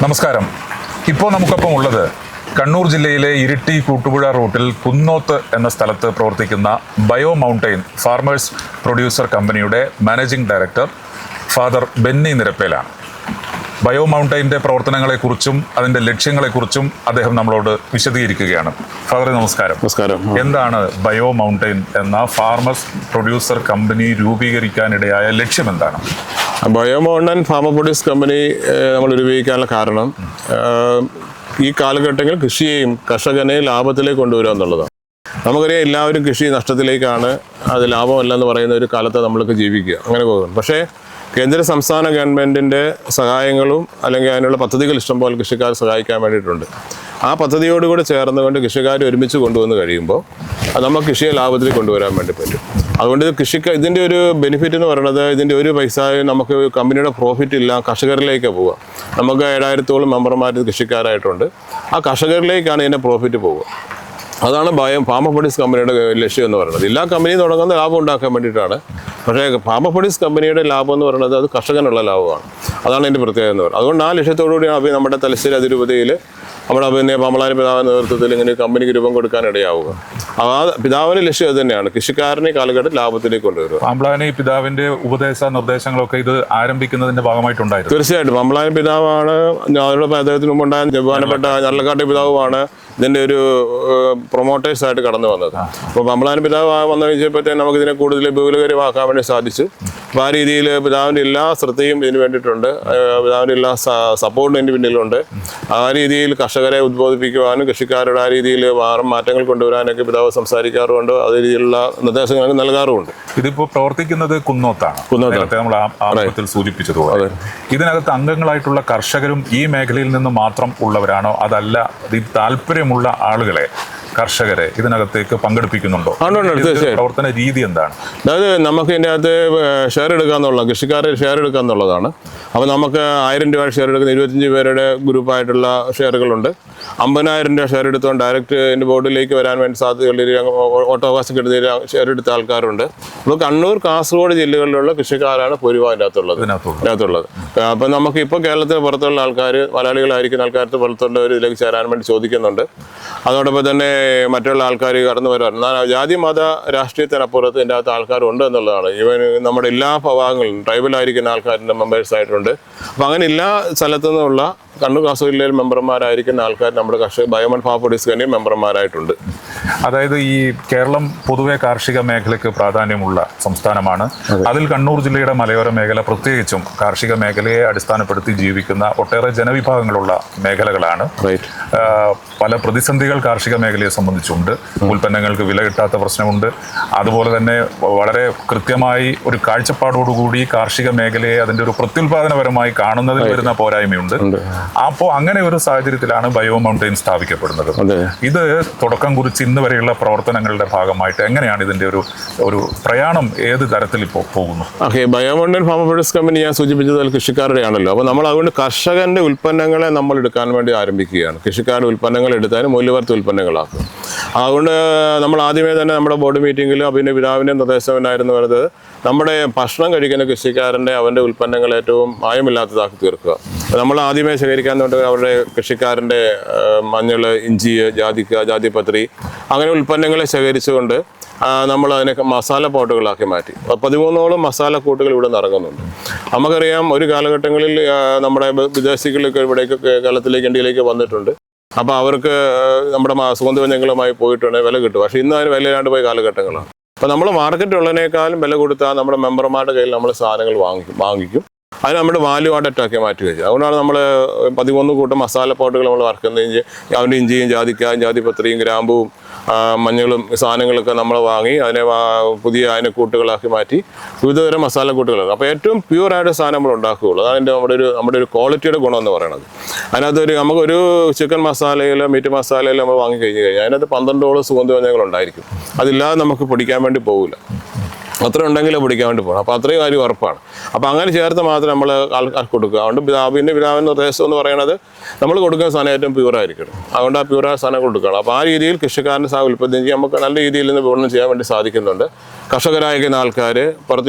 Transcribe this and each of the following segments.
നമസ്കാരം. ഇപ്പോൾ നമുക്കൊപ്പം ഉള്ളത് കണ്ണൂർ ജില്ലയിലെ ഇരിട്ടി കൂട്ടുപുഴ റൂട്ടിൽ കുന്നോത്ത് എന്ന സ്ഥലത്ത് പ്രവർത്തിക്കുന്ന ബയോ മൗണ്ടെയിൻ ഫാർമേഴ്സ് പ്രൊഡ്യൂസർ കമ്പനിയുടെ മാനേജിംഗ് ഡയറക്ടർ ഫാദർ ബെന്നി നിരപ്പേലാണ്. ബയോ മൗണ്ടെയിൻ്റെ പ്രവർത്തനങ്ങളെക്കുറിച്ചും അതിൻ്റെ ലക്ഷ്യങ്ങളെക്കുറിച്ചും അദ്ദേഹം നമ്മളോട് വിശദീകരിക്കുകയാണ്. ഫാദർ നമസ്കാരം. നമസ്കാരം. എന്താണ് ബയോ മൗണ്ടെയിൻ എന്ന ഫാർമേഴ്സ് പ്രൊഡ്യൂസർ കമ്പനി രൂപീകരിക്കാനിടയായ ലക്ഷ്യം എന്താണ്? Bio mountain farmer produce company നമ്മൾ രൂപീകരിക്കാനുള്ള കാരണം ഈ കാലഘട്ടങ്ങളിൽ കൃഷിയെയും കർഷകനെയും ലാഭത്തിലേക്ക് കൊണ്ടുവരിക എന്നുള്ളതാണ്. നമുക്കറിയാം, എല്ലാവരും കൃഷി നഷ്ടത്തിലേക്കാണ്, അത് ലാഭമല്ലെന്ന് പറയുന്ന ഒരു കാലത്ത് നമ്മൾക്ക് ജീവിക്കുക, അങ്ങനെ പോകുന്നു. പക്ഷേ കേന്ദ്ര സംസ്ഥാന ഗവൺമെൻറ്റിൻ്റെ സഹായങ്ങളും അല്ലെങ്കിൽ അതിനുള്ള പദ്ധതികൾ ഇഷ്ടംപോലെ കൃഷിക്കാരെ സഹായിക്കാൻ വേണ്ടിയിട്ടുണ്ട്. ആ പദ്ധതിയോടുകൂടി ചേർന്നുകൊണ്ട് കൃഷിക്കാരെ ഒരുമിച്ച് കൊണ്ടുവന്ന് കഴിയുമ്പോൾ നമുക്ക് കൃഷിയെ ലാഭത്തിൽ കൊണ്ടുവരാൻ വേണ്ടി പറ്റും. അതുകൊണ്ട് ഇതിൻ്റെ ഒരു ബെനിഫിറ്റ് എന്ന് പറയുന്നത്, ഇതിൻ്റെ ഒരു പൈസ നമുക്ക് കമ്പനിയുടെ പ്രോഫിറ്റ് ഇല്ല, കർഷകരിലേക്ക് പോവുക. നമുക്ക് 7000-ഓളം മെമ്പർമാർ കൃഷിക്കാരായിട്ടുണ്ട്. ആ കർഷകരിലേക്കാണ് ഇതിൻ്റെ പ്രോഫിറ്റ് പോവുക. അതാണ് ഫാർമർ പ്രൊഡ്യൂസ് കമ്പനിയുടെ ലക്ഷ്യം എന്ന് പറയുന്നത്. എല്ലാ കമ്പനിയും തുടങ്ങുന്നത് ലാഭം ഉണ്ടാക്കാൻ വേണ്ടിയിട്ടാണ്. പക്ഷേ ഫാർമർ പ്രൊഡ്യൂസ് കമ്പനിയുടെ ലാഭം എന്ന് പറയുന്നത് അത് കർഷകനുള്ള ലാഭമാണ്. അതാണ് എൻ്റെ പ്രത്യേകത എന്ന് പറയുന്നത്. അതുകൊണ്ട് ആ ലക്ഷ്യത്തോടുകൂടിയാണ് നമ്മുടെ തലശ്ശേരി അതിരൂപതയിൽ നമ്മുടെ പാമ്പളാനി പിതാവിൻ്റെ നേതൃത്വത്തിൽ ഇങ്ങനെ കമ്പനിക്ക് രൂപം കൊടുക്കാനിടയാവുക. ആ പിതാവിൻ്റെ ലക്ഷ്യം അത് തന്നെയാണ്, കൃഷിക്കാരനെ കാലഘട്ടത്തിൽ ലാഭത്തിലേക്ക് കൊണ്ടുവരിക. പാമ്പളാനി പിതാവിൻ്റെ ഉപദേശ നിർദ്ദേശങ്ങളൊക്കെ ഇത് ആരംഭിക്കുന്നതിൻ്റെ ഭാഗമായിട്ടുണ്ടായിരുന്നു. തീർച്ചയായിട്ടും പാമ്പളാനി പിതാവാണ്, അദ്ദേഹത്തിന് മുമ്പുണ്ടായ ബഹുമാനപ്പെട്ട ഞരളക്കാട്ടെ പിതാവുമാണ് ഇതിൻ്റെ ഒരു പ്രൊമോട്ടേഴ്സായിട്ട് കടന്നു വന്നത്. അപ്പോൾ പാമ്പളാനി പിതാവ് വന്നു കഴിഞ്ഞപ്പോഴത്തേക്കും നമുക്കിതിനെ കൂടുതൽ ബഹുലകരമാക്കാൻ വേണ്ടി സാധിച്ചു. അപ്പോൾ ആ രീതിയിൽ പിതാവിൻ്റെ എല്ലാ ശ്രദ്ധയും ഇതിന് വേണ്ടിയിട്ടുണ്ട്, പിതാവിൻ്റെ എല്ലാ സപ്പോർട്ടും ഇതിൻ്റെ പിന്നിലുണ്ട്. ആ രീതിയിൽ കർഷകരെ ഉദ്ബോധിപ്പിക്കുവാനും കൃഷിക്കാരുടെ ആ രീതിയിൽ മാറ്റങ്ങൾ കൊണ്ടുവരാനൊക്കെ പിതാവ് സംസാരിക്കാറുമുണ്ട്, അതേ രീതിയിലുള്ള നിർദ്ദേശങ്ങൾ നൽകാറുമുണ്ട്. ഇതിപ്പോൾ പ്രവർത്തിക്കുന്നത് കുന്നോത്താണ്, നമ്മൾ ആമുഖത്തിൽ സൂചിപ്പിച്ചതുപോലെ. ഇതിനകത്ത് അംഗങ്ങളായിട്ടുള്ള കർഷകരും ഈ മേഖലയിൽ നിന്ന് മാത്രം ഉള്ളവരാണോ, അതല്ല ഈ താല്പര്യമുള്ള ആളുകളെ, കർഷകരെ ഇതിനകത്തേക്ക് പങ്കെടുപ്പിക്കുന്നുണ്ടോ? പ്രവർത്തന രീതി എന്താണ്? അതായത് നമുക്ക് ഇതിൻ്റെ അകത്ത് ഷെയർ എടുക്കാന്നുള്ള, കൃഷിക്കാരെ ഷെയർ എടുക്കാന്നുള്ളതാണ്. അപ്പോൾ നമുക്ക് 1000 രൂപ ഷെയർ എടുക്കുന്ന 25 പേരുടെ ഗ്രൂപ്പായിട്ടുള്ള ഷെയറുകളുണ്ട്. 50,000 രൂപ ഷെയർ എടുത്തുകൊണ്ട് ഡയറക്റ്റ് എൻ്റെ ബോർഡിലേക്ക് വരാൻ വേണ്ടി സാധ്യതയുള്ള ഓട്ടോവാസം എടുത്ത് ഷെയർ എടുത്ത ആൾക്കാരുണ്ട്. അപ്പോൾ കണ്ണൂർ, കാസർഗോഡ് ജില്ലകളിലുള്ള കൃഷിക്കാരാണ് ഭൂരിഭാഗം ഇതിനകത്തുള്ളത്. അപ്പം നമുക്ക് ഇപ്പോൾ കേരളത്തിന് പുറത്തുള്ള ആൾക്കാർ, മലയാളികളായിരിക്കുന്ന ആൾക്കാർക്ക് പുറത്തുള്ളവർ ഇതിലേക്ക് ചേരാൻ വേണ്ടി ചോദിക്കുന്നുണ്ട്. അതോടൊപ്പം തന്നെ മറ്റുള്ള ആൾക്കാർ കടന്നു വരാറുണ്ട്. ജാതി മത രാഷ്ട്രീയത്തിനപ്പുറത്ത് ഇതിൻ്റെ അകത്ത് ആൾക്കാരുണ്ട് എന്നുള്ളതാണ്. ഈവൻ നമ്മുടെ എല്ലാ ഭാഗങ്ങളിലും ട്രൈബലായിരിക്കുന്ന ആൾക്കാരിൻ്റെ മെമ്പേഴ്സായിട്ടുണ്ട്. അപ്പോൾ അങ്ങനെ എല്ലാ സ്ഥലത്തു നിന്നുള്ള കണ്ണൂർ കാസർഗോഡ് ജില്ലയിൽ മെമ്പർമാരായിരിക്കുന്ന ആൾക്കാർ നമ്മുടെ ബയോമൺ ഫാർമർ പ്രൊഡ്യൂസ് കമ്പനിയിൽ മെമ്പർമാരായിട്ടുണ്ട്. അതായത് ഈ കേരളം പൊതുവെ കാർഷിക മേഖലയ്ക്ക് പ്രാധാന്യമുള്ള സംസ്ഥാനമാണ്. അതിൽ കണ്ണൂർ ജില്ലയുടെ മലയോര മേഖല പ്രത്യേകിച്ചും കാർഷിക മേഖലയെ അടിസ്ഥാനപ്പെടുത്തി ജീവിക്കുന്ന ഒട്ടേറെ ജനവിഭാഗങ്ങളുള്ള മേഖലകളാണ്. പല പ്രതിസന്ധികൾ കാർഷിക മേഖലയെ സംബന്ധിച്ചുണ്ട്. ഉൽപ്പന്നങ്ങൾക്ക് വില കിട്ടാത്ത പ്രശ്നമുണ്ട്. അതുപോലെ തന്നെ വളരെ കൃത്യമായി ഒരു കാഴ്ചപ്പാടോടുകൂടി കാർഷിക മേഖലയെ അതിൻ്റെ ഒരു പ്രത്യുൽപാദനപരമായി കാണുന്നതിൽ വരുന്ന പോരായ്മയുണ്ട്. അപ്പോൾ അങ്ങനെ ഒരു സാഹചര്യത്തിലാണ് ബയോ മൗണ്ടെയിൻ സ്ഥാപിക്കപ്പെടുന്നത്. ഇത് തുടക്കം കുറിച്ച് ഇന്ന് വരെയുള്ള പ്രവർത്തനങ്ങളുടെ ഭാഗമായിട്ട് എങ്ങനെയാണ് ഇതിൻ്റെ ഒരു പ്രയാണം, ഏത് തരത്തിൽ ഇപ്പോൾ പോകുന്നു? Bio mountain farmer produce company ഞാൻ സൂചിപ്പിച്ചത് കൃഷിക്കാരുടെ ആണല്ലോ. അപ്പോൾ നമ്മൾ അതുകൊണ്ട് കർഷകന്റെ ഉൽപ്പന്നങ്ങളെ നമ്മൾ എടുക്കാൻ വേണ്ടി ആരംഭിക്കുകയാണ്. കൃഷിക്കാരുടെ ഉൽപ്പന്നങ്ങൾ എടുത്താൽ മൂല്യവർദ്ധിത ഉൽപ്പന്നങ്ങളാക്കും. അതുകൊണ്ട് നമ്മൾ ആദ്യമേ തന്നെ നമ്മുടെ ബോർഡ് മീറ്റിങ്ങിലും അതിൻ്റെ പിതാവിൻ്റെ നിർദ്ദേശമെന്നായിരുന്നു പറയുന്നത്, നമ്മുടെ ഭക്ഷണം കഴിക്കുന്ന കൃഷിക്കാരൻ്റെ അവൻ്റെ ഉൽപ്പന്നങ്ങൾ ഏറ്റവും മായമില്ലാത്തതാക്കി തീർക്കുക. നമ്മൾ ആദ്യമേ ശേഖരിക്കാൻ തൊട്ട് അവരുടെ കൃഷിക്കാരൻ്റെ മഞ്ഞൾ, ഇഞ്ചി, ജാതിപത്രി അങ്ങനെ ഉൽപ്പന്നങ്ങളെ ശേഖരിച്ചുകൊണ്ട് നമ്മൾ അതിനെ മസാല പൗഡറുകളാക്കി മാറ്റി. 13ഓളം മസാല കൂട്ടുകൾ ഇവിടെ നിറങ്ങുന്നുണ്ട്. നമുക്കറിയാം, ഒരു കാലഘട്ടങ്ങളിൽ നമ്മുടെ വിദേശികളൊക്കെ ഇവിടേക്ക് കേരളത്തിലേക്ക്, ഇന്ത്യയിലേക്ക് വന്നിട്ടുണ്ട്. അപ്പോൾ അവർക്ക് നമ്മുടെ സുഗന്ധവ്യഞ്ജനങ്ങളുമായി പോയിട്ടുണ്ടെങ്കിൽ വില കിട്ടും. പക്ഷേ ഇന്ന് അതിന് വിലയില്ലാണ്ട് പോയ കാലഘട്ടങ്ങളാണ്. അപ്പോൾ നമ്മൾ മാർക്കറ്റുള്ളതിനേക്കാളും വില കൊടുത്താൽ നമ്മുടെ മെമ്പർമാരുടെ കയ്യിൽ നമ്മൾ സാധനങ്ങൾ വാങ്ങിക്കും. അത് നമ്മുടെ വാല്യൂ ആഡറ്റാക്കി മാറ്റുകയും. അതുകൊണ്ടാണ് നമ്മൾ 13 കൂട്ടം മസാല പൗഡറുകൾ നമ്മൾ വറുക്കുന്നത്. അവൻ്റെ ഇഞ്ചിയും, ജാതിപത്രിയും, ഗ്രാമ്പുവും, മഞ്ഞളും സാധനങ്ങളൊക്കെ നമ്മൾ വാങ്ങി അതിനെ കൂട്ടുകളാക്കി മാറ്റി വിവിധതരം മസാല കൂട്ടുകളാണ്. അപ്പോൾ ഏറ്റവും പ്യൂറായിട്ട് സാധനം നമ്മൾ ഉണ്ടാക്കുകയുള്ളൂ. അതാണ് നമ്മുടെ ഒരു ക്വാളിറ്റിയുടെ ഗുണം എന്ന് പറയുന്നത്. അതിനകത്തൊരു നമുക്കൊരു ചിക്കൻ മസാലയിലോ മീറ്റ് മസാലയിലോ നമ്മൾ വാങ്ങി കഴിഞ്ഞാൽ അതിനകത്ത് 12ഓളം സുഗന്ധവ്യഞ്ജനങ്ങൾ ഉണ്ടായിരിക്കും. അതില്ലാതെ നമുക്ക് പൊടിക്കാൻ വേണ്ടി പോകില്ല. അത്ര ഉണ്ടെങ്കിലേ പിടിക്കാൻ വേണ്ടി പോകണം. അപ്പോൾ അത്രയും കാര്യം ഉറപ്പാണ്. അപ്പോൾ അങ്ങനെ ചേർത്ത് മാത്രം നമ്മൾ ആൾക്കാർക്ക് കൊടുക്കുക. അതുകൊണ്ട് പിതാവിൻ്റെ നിർദ്ദേശം എന്ന് പറയുന്നത് നമ്മൾ കൊടുക്കുന്ന സാധനം ഏറ്റവും പ്യൂറായിരിക്കണം. അതുകൊണ്ട് ആ പ്യൂറായ സാധനം കൊടുക്കണം. അപ്പോൾ ആ രീതിയിൽ കൃഷിക്കാരൻ്റെ ഉൽപ്പന്നം നമുക്ക് നല്ല രീതിയിൽ നിന്ന് വിപണനം ചെയ്യാൻ വേണ്ടി സാധിക്കുന്നുണ്ട്. കർഷകരായിരിക്കുന്ന ആൾക്കാർ,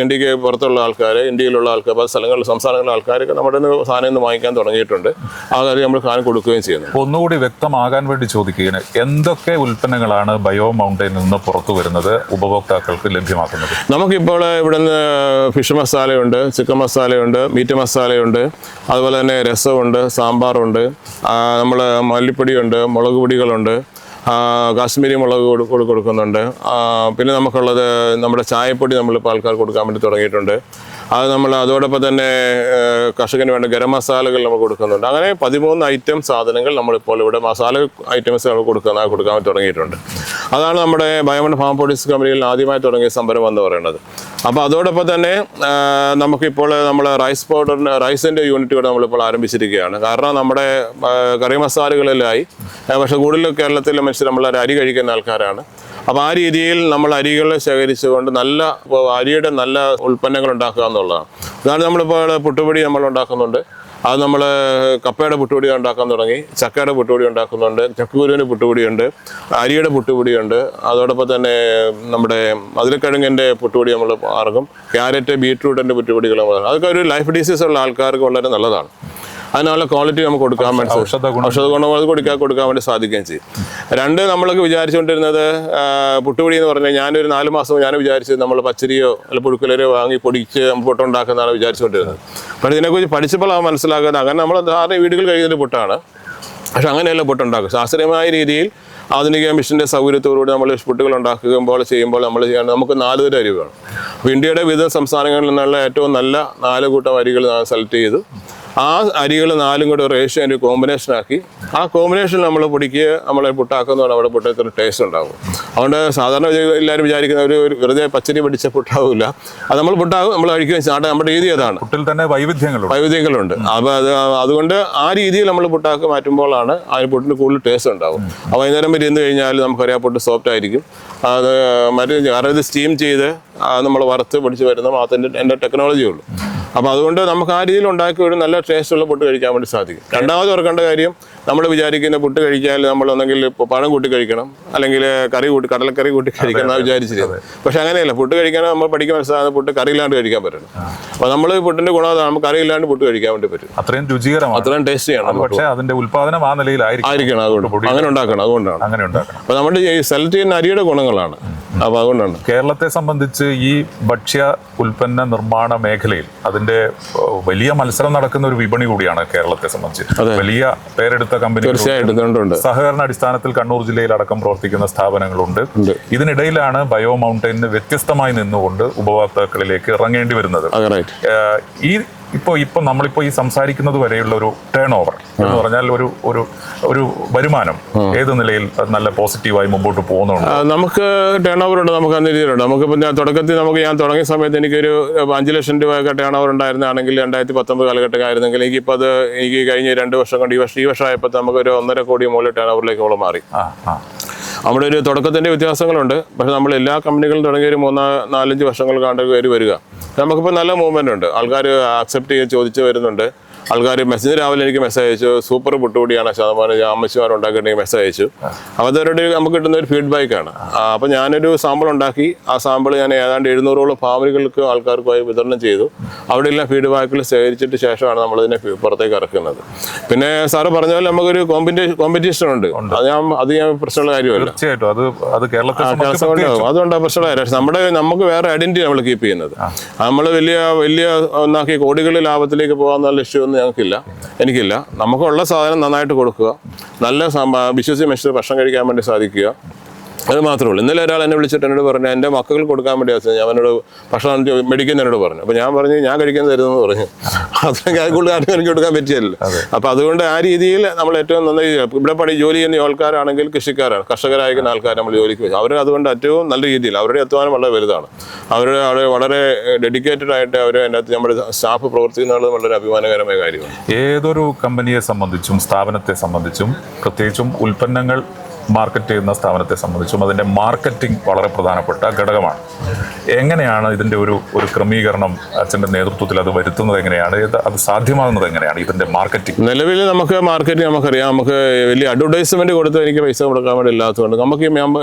ഇന്ത്യക്ക് പുറത്തുള്ള ആൾക്കാർ, ഇന്ത്യയിലുള്ള ആൾക്കാർ, പല സ്ഥലങ്ങളിൽ സംസ്ഥാനങ്ങളിലെ ആൾക്കാരൊക്കെ നമ്മുടെ സാധനം ഇന്ന് വാങ്ങിക്കാൻ തുടങ്ങിയിട്ടുണ്ട്. ആ കാര്യം നമ്മൾ സാധനം കൊടുക്കുകയും ചെയ്യുന്നു. ഒന്നുകൂടി വ്യക്തമാകാൻ വേണ്ടി ചോദിക്കുകയാണ്, എന്തൊക്കെ ഉൽപ്പന്നങ്ങളാണ് ബയോ മൗണ്ടനിൽ നിന്ന് പുറത്തു വരുന്നത് ഉപഭോക്താക്കൾക്ക് ലഭ്യമാക്കുന്നത്? നമുക്കിപ്പോൾ ഇവിടുന്ന് ഫിഷ് മസാലയുണ്ട്, ചിക്കൻ മസാലയുണ്ട്, മീറ്റ് മസാലയുണ്ട്, അതുപോലെ തന്നെ രസമുണ്ട്, സാമ്പാറുണ്ട്, നമ്മൾ മല്ലിപ്പൊടിയുണ്ട്, മുളക് പൊടികളുണ്ട്, കാശ്മീരി മുളക് കൊടുക്കുന്നുണ്ട്. പിന്നെ നമുക്കുള്ളത് നമ്മുടെ ചായപ്പൊടി നമ്മളിപ്പോൾ ആൾക്കാർക്ക് കൊടുക്കാൻ വേണ്ടി തുടങ്ങിയിട്ടുണ്ട്. അത് നമ്മൾ അതോടൊപ്പം തന്നെ കർഷകന് വേണ്ട ഗരം മസാലകൾ നമ്മൾ കൊടുക്കുന്നുണ്ട്. അങ്ങനെ 13 ഐറ്റം സാധനങ്ങൾ നമ്മളിപ്പോൾ ഇവിടെ മസാല ഐറ്റംസ് നമ്മൾ കൊടുക്കാൻ തുടങ്ങിയിട്ടുണ്ട്. അതാണ് നമ്മുടെ ബയോമൗണ്ടൻ ഫാം പ്രൊഡ്യൂസ് കമ്പനിയിൽ ആദ്യമായി തുടങ്ങിയ സംരംഭം എന്ന് പറയുന്നത്. അപ്പോൾ അതോടൊപ്പം തന്നെ നമുക്കിപ്പോൾ നമ്മൾ റൈസിൻ്റെ യൂണിറ്റ് കൂടെ നമ്മളിപ്പോൾ ആരംഭിച്ചിരിക്കുകയാണ്. കാരണം നമ്മുടെ കറി മസാലകളിലായി, പക്ഷേ കൂടുതൽ കേരളത്തിലെ മനുഷ്യർ നമ്മൾ അരി കഴിക്കുന്ന ആൾക്കാരാണ്. അപ്പോൾ ആ രീതിയിൽ നമ്മൾ അരികൾ ശേഖരിച്ചുകൊണ്ട് അരിയുടെ നല്ല ഉൽപ്പന്നങ്ങൾ ഉണ്ടാക്കുക എന്നുള്ളതാണ്. അതാണ് നമ്മളിപ്പോൾ പുട്ടുപൊടി നമ്മൾ ഉണ്ടാക്കുന്നുണ്ട്. അത് നമ്മൾ കപ്പയുടെ പുട്ടുപൊടി ഉണ്ടാക്കാൻ തുടങ്ങി, ചക്കയുടെ പുട്ടുപൊടി ഉണ്ടാക്കുന്നുണ്ട്, ചക്കക്കുരുവിൻ്റെ പുട്ടുപൊടിയുണ്ട്, അരിയുടെ പുട്ടുപൊടിയുണ്ട്, അതോടൊപ്പം തന്നെ നമ്മുടെ മധുരക്കിഴങ്ങിൻ്റെ പുട്ടുപൊടി നമ്മൾ ഇറങ്ങും, ക്യാരറ്റ് ബീട്രൂട്ടിൻ്റെ പുട്ടുപൊടികൾ. അതൊക്കെ ഒരു ലൈഫ് ഡിസീസ് ഉള്ള ആൾക്കാർക്ക് വളരെ നല്ലതാണ്. അതിനുള്ള ക്വാളിറ്റി നമുക്ക് കൊടുക്കാൻ വേണ്ടി ഔഷധ ഗുണങ്ങൾ കൊടുക്കാൻ വേണ്ടി സാധിക്കുകയും ചെയ്യും. രണ്ട്, നമ്മളൊക്കെ വിചാരിച്ചുകൊണ്ടിരുന്നത് പുട്ടുപൊടി എന്ന് പറഞ്ഞാൽ ഞാനൊരു 4 മാസം ഞാൻ വിചാരിച്ചത് നമ്മൾ പച്ചരിയോ അല്ല പുഴുക്കലരിയോ വാങ്ങി പൊടിച്ച് പുട്ടുണ്ടാക്കുന്നതാണ് വിചാരിച്ചുകൊണ്ടിരുന്നത്. പക്ഷേ ഇതിനെക്കുറിച്ച് പഠിച്ചപ്പോൾ അത് മനസ്സിലാക്കുന്നത് അങ്ങനെ നമ്മൾ സാധാരണ വീടുകൾ കഴിക്കുന്ന പുട്ടാണ്. പക്ഷെ അങ്ങനെയല്ല പുട്ടുണ്ടാക്കും. ശാസ്ത്രീയമായ രീതിയിൽ ആധുനിക മിഷൻ്റെ സൗകര്യത്തോടുകൂടി നമ്മൾ പുട്ടുകൾ ചെയ്യുമ്പോൾ നമ്മൾ നമുക്ക് 4 തരം അരി വേണം. അപ്പോൾ ഇന്ത്യയുടെ വിവിധ സംസ്ഥാനങ്ങളിൽ നിന്നുള്ള ഏറ്റവും നല്ല 4 കൂട്ടം അരികൾ സെലക്ട് ചെയ്തു. ആ അരികൾ 4ഉം കൂടെ റേഷ്യോ അതിൻ്റെ കോമ്പിനേഷനാക്കി ആ കോമ്പിനേഷൻ നമ്മൾ പൊടിക്കുക, നമ്മളെ പുട്ടാക്കുന്നതുകൊണ്ട് അവിടെ പുട്ടത്തിന് ടേസ്റ്റ് ഉണ്ടാകും. അതുകൊണ്ട് സാധാരണ എല്ലാവരും വിചാരിക്കുന്ന ഒരു വെറുതെ പച്ചരി പഠിച്ച പുട്ടാവില്ല. അത് നമ്മൾ പുട്ടാകും, നമ്മൾ കഴിക്കുകയും നമ്മുടെ രീതി അതാണ്. പുട്ടിൽ തന്നെ വൈവിധ്യങ്ങളുണ്ട്. അപ്പോൾ അതുകൊണ്ട് ആ രീതിയിൽ നമ്മൾ പുട്ടാക്കി മാറ്റുമ്പോഴാണ് ആ പുട്ടിന് കൂടുതൽ ടേസ്റ്റ് ഉണ്ടാകും. അപ്പോൾ വൈകുന്നേരം വരെ ഇരുന്ന് കഴിഞ്ഞാൽ നമുക്കറിയാം പുട്ട് സോഫ്റ്റ് ആയിരിക്കും. അത് കാരണം ഇത് സ്റ്റീം ചെയ്ത് നമ്മൾ വറുത്ത് പൊടിച്ച് വരുന്ന മാത്രമേ എൻ്റെ ടെക്നോളജി ഉള്ളൂ. അപ്പോൾ അതുകൊണ്ട് നമുക്ക് ആ രീതിയിൽ ഉണ്ടാക്കി ഒരു നല്ല ടേസ്റ്റുള്ള പുട്ട് കഴിക്കാൻ വേണ്ടി സാധിക്കും. രണ്ടാമത് ഓർക്കേണ്ട കാര്യം, നമ്മൾ വിചാരിക്കുന്ന പുട്ട് കഴിക്കാൻ നമ്മൾ ഒന്നെങ്കിൽ പഴം കൂട്ടി കഴിക്കണം, അല്ലെങ്കിൽ കടലക്കറി കൂട്ടി കഴിക്കണം എന്നാണ് വിചാരിച്ചിരുന്നത്. പക്ഷെ അങ്ങനെയല്ല, പുട്ട് കഴിക്കാൻ നമ്മൾ പഠിക്കാൻ മനസ്സിലാകുന്ന പുട്ട് കറിയില്ലാണ്ട് കഴിക്കാൻ പറ്റണം. അപ്പോൾ നമ്മൾ പുട്ടിൻ്റെ ഗുണം നമുക്ക് കറിയില്ലാണ്ട് പുട്ട് കഴിക്കാൻ വേണ്ടി പറ്റും. അത്രയും രുചികരമാണ്, അത്രയും ടേസ്റ്റ് ചെയ്യണം. പക്ഷേ അതിന്റെ ഉൽപ്പാദനം ആ നിലയിലായിരിക്കണം. അതുകൊണ്ട് അങ്ങനെ ഉണ്ടാക്കണം. അതുകൊണ്ടാണ് അപ്പോൾ നമ്മുടെ ഈ സെലക്ട് ചെയ്യുന്ന അരിയുടെ ഗുണങ്ങളാണ്. അപ്പോൾ അതുകൊണ്ടാണ് കേരളത്തെ സംബന്ധിച്ച് ഈ ഭക്ഷ്യ ഉൽപ്പന്ന നിർമ്മാണ മേഖലയിൽ അതിന്റെ വലിയ മത്സരം നടക്കുന്ന ഒരു വിപണി കൂടിയാണ് കേരളത്തെ സംബന്ധിച്ച്. വലിയ പേരെടുത്ത കമ്പനികൾ സഹകരണ അടിസ്ഥാനത്തിൽ കണ്ണൂർ ജില്ലയിൽ അടക്കം പ്രവർത്തിക്കുന്ന സ്ഥാപനങ്ങളുണ്ട്. ഇതിനിടയിലാണ് ബയോ മൗണ്ടനിന് വ്യത്യസ്തമായി നിന്നുകൊണ്ട് ഉപഭോക്താക്കളിലേക്ക് ഇറങ്ങേണ്ടി വരുന്നത്. ഇപ്പൊ നമ്മളിപ്പോ ഈ സംസാരിക്കുന്നത് വരെയുള്ള ഒരു ടേൺ ഓവർ എന്ന് പറഞ്ഞാൽ ഒരു വരുമാനം ഏത് നിലയിൽ നല്ല പോസിറ്റീവായി മുമ്പോട്ട് പോകുന്നുണ്ട്? നമുക്ക് ടേൺ ഓവർ ഉണ്ട്, നമുക്ക് അന്ന് രീതിയിലുണ്ട്. നമുക്കിപ്പോൾ തുടക്കത്തിൽ ഞാൻ തുടങ്ങിയ സമയത്ത് എനിക്കൊരു 5 ലക്ഷം രൂപയൊക്കെ ടേൺ ഓവർ ഉണ്ടായിരുന്നാണെങ്കിൽ 2019 കാലഘട്ടം ആയിരുന്നെങ്കിൽ എനിക്കിപ്പോൾ എനിക്ക് കഴിഞ്ഞ 2 വർഷം കൊണ്ട് ഈ വർഷമായപ്പോൾ നമുക്കൊരു 1.5 കോടി മുകളിൽ ടേൺ ഓവറിലേക്ക് മാറി. നമ്മുടെ ഒരു തുടക്കത്തിൻ്റെ വ്യത്യാസങ്ങളുണ്ട്. പക്ഷെ നമ്മൾ എല്ലാ കമ്പനികളും തുടങ്ങിയ ഒരു 3-4-5 വർഷങ്ങൾ കണ്ട് വരിക. നമുക്കിപ്പോൾ നല്ല മൂവ്മെൻ്റ് ഉണ്ട്. ആൾക്കാർ അക്സെപ്റ്റ് ചെയ്ത് ചോദിച്ച് വരുന്നുണ്ട്. ആൾക്കാർ മെസ്സേജ് രാവിലെ എനിക്ക് മെസ്സേജ് അയച്ചു, സൂപ്പർ പുട്ടുപൊടിയാണ് അമ്മച്ചിമാർ ഉണ്ടാക്കിയിട്ടുണ്ടെങ്കിൽ മെസ്സേജ് അയച്ചു. അപ്പോൾ അതൊരു നമുക്ക് കിട്ടുന്ന ഒരു ഫീഡ്ബാക്കാണ്. അപ്പോൾ ഞാനൊരു സാമ്പിൾ ഉണ്ടാക്കി. ആ സാമ്പിൾ ഞാൻ ഏതാണ്ട് 700ഓളം ഫാമിലികൾക്ക് ആൾക്കാർക്കായി വിതരണം ചെയ്തു. അവിടെയെല്ലാം ഫീഡ്ബാക്കുകൾ ശേഖരിച്ചിട്ട് ശേഷമാണ് നമ്മളിതിനെ പുറത്തേക്ക് ഇറക്കുന്നത്. പിന്നെ സാറ് പറഞ്ഞ പോലെ നമുക്കൊരു കോമ്പറ്റീഷൻ ഉണ്ട്. അത് ഞാൻ പ്രശ്നമുള്ള കാര്യമല്ല. അതുകൊണ്ട് പ്രശ്നമുള്ള കാര്യം നമുക്ക് വേറെ ഐഡന്റിറ്റി നമ്മൾ കീപ്പ് ചെയ്യുന്നത്. നമ്മൾ വലിയ ഒന്നാക്കി കോടികളിൽ ലാഭത്തിലേക്ക് പോകാന്നുള്ള ലക്ഷ്യം എനിക്കില്ല. നമുക്കുള്ള സാധനം നന്നായിട്ട് കൊടുക്കുക, നല്ല വിശ്വസിച്ച് മനുഷ്യർ ഭക്ഷണം കഴിക്കാൻ വേണ്ടി സാധിക്കുക, അത് മാത്രമേ ഉള്ളൂ. ഇന്നലെ ഒരാൾ എന്നെ വിളിച്ചിട്ട് എന്നോട് പറഞ്ഞു, എൻ്റെ മക്കൾ കൊടുക്കാൻ വേണ്ടി അവനോട് ഭക്ഷണം മേടിക്കുന്നതിനോട് പറഞ്ഞു. അപ്പോൾ ഞാൻ പറഞ്ഞു, ഞാൻ കഴിക്കാൻ തരുന്നെന്ന് പറഞ്ഞു. അത്രയും കൂടുതൽ ആരും എനിക്ക് കൊടുക്കാൻ പറ്റിയല്ലോ. അപ്പോൾ അതുകൊണ്ട് ആ രീതിയിൽ നമ്മൾ ഏറ്റവും നന്നായി ഇവിടെ ജോലി ചെയ്യുന്ന ആൾക്കാരാണെങ്കിൽ കൃഷിക്കാരാണ്, കർഷകരായിരിക്കുന്ന ആൾക്കാർ നമ്മൾ ജോലിക്ക് വെച്ചു. അവർ അതുകൊണ്ട് ഏറ്റവും നല്ല രീതിയിൽ അവരുടെ അധ്വാനം വളരെ വലുതാണ്. അവർ വളരെ ഡെഡിക്കേറ്റഡ് ആയിട്ട് അവർ അതിനകത്ത് നമ്മുടെ സ്റ്റാഫ് പ്രവർത്തിക്കുന്നത് വളരെ അഭിമാനകരമായ കാര്യമാണ്. ഏതൊരു കമ്പനിയെ സംബന്ധിച്ചും സ്ഥാപനത്തെ സംബന്ധിച്ചും പ്രത്യേകിച്ചും ഉൽപ്പന്നങ്ങൾ മാർക്കറ്റ് ചെയ്യുന്ന സ്ഥാപനത്തെ സംബന്ധിച്ചും അതിൻ്റെ മാർക്കറ്റിംഗ് വളരെ പ്രധാനപ്പെട്ട ഘടകമാണ്. എങ്ങനെയാണ് ഇതിൻ്റെ ഒരു ക്രമീകരണം അച്ഛൻ്റെ നേതൃത്വത്തിൽ അത് വരുത്തുന്നത്? എങ്ങനെയാണ് അത് സാധ്യമാകുന്നത്? എങ്ങനെയാണ് ഇതിൻ്റെ മാർക്കറ്റിംഗ്? നിലവിൽ നമുക്ക് മാർക്കറ്റിംഗ് നമുക്കറിയാം. നമുക്ക് വലിയ അഡ്വർടൈസ്മെന്റ് കൊടുത്ത് എനിക്ക് പൈസ കൊടുക്കാൻ വേണ്ടി ഇല്ലാത്തതുകൊണ്ട് നമുക്ക്